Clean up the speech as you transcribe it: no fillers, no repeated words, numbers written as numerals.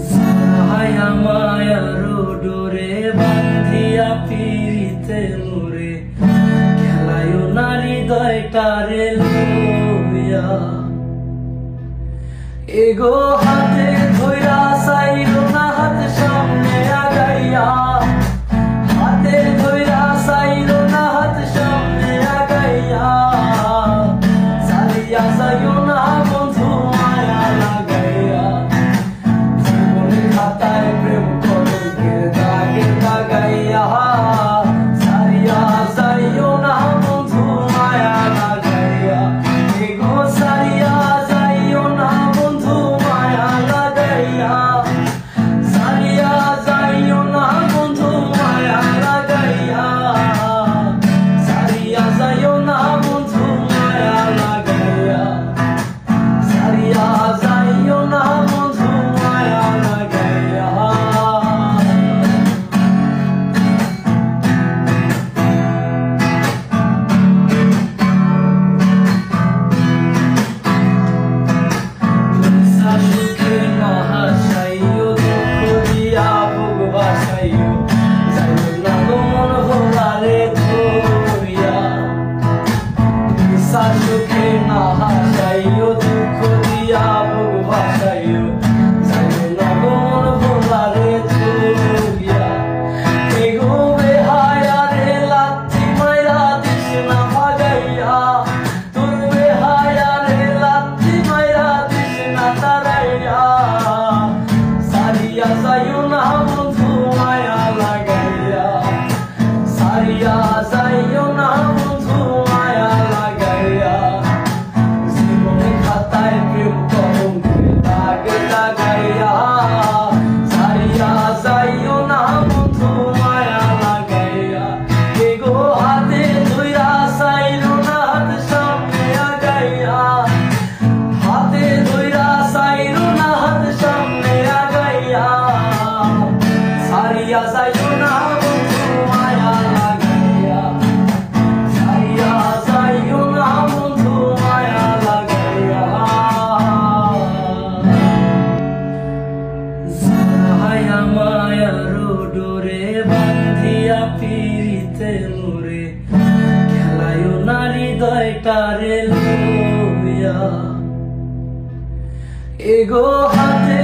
জাহায়া মায়ার ডোরে বাঁধিয়া পিরিতে মোরে খেলায়ও নারী দয়টারে লইয়া এগো হাতে ধইরা সাইরো না হাত সামনে আগাইয়া হাতে ধইরা সাইরো না হাত সামনে আগাইয়া সারিয়া যাইও না বন্ধু মায়া লাগাইয়া জীবনের খাতায় প্রেম কলঙ্কের দাগে লাগাইয়া সারিয়া যাইও না বন্ধু মায়া লাগাইয়া এগো সারিয়া যাইও না বন্ধু মায়া লাগাইয়া সারিয়া যাইও না বন্ধু মায়া লাগাইয়া সারিয়া যাইও না বন্ধু মায়া লাগাইয়া সারিয়া যাইও না বন্ধু মায়া লাগাইয়া সুখে না হাসাইও দুঃখ দিয়া বুক বাসাইও যাইও না মন ভোলারে ধরিয়া সুখে না হাসাইও দুঃখ দিয়া বুক বাসাইও যাইও না মন ভোলারে ধরিয়া এগো বেহায়া রে লাথি মাইরা দিস না ভাগাইয়া তোর বেহায়া রে লাথি মাইরা দিস না তারাইয়া সারিয়া যাইও না বন্ধু মায়া লাগাইয়া সারিয়া যাইও না বন্ধু মায়া লাগাইয়া জীবনে খাতায় প্রেম কলঙ্কের দাগে লাগাইয়া সারিয়া যাইও না বন্ধু মায়া লাগাইয়া এগো হাতে ধইরা সাইরো না হাত সামনে আগাইয়া হাতে ধইরা সাইরো না হাত সামনে আগাইয়া সারিয়া যাইও না বন্ধু মায়া লাগাইয়া সারিয়া যাইও না বন্ধু মায়া লাগাইয়া জাহায়া মায়ার ডোরে বাঁধিয়া পিরিতে মোরে খেলায়ও নারী দয়টারে লইয়া এগো হাতে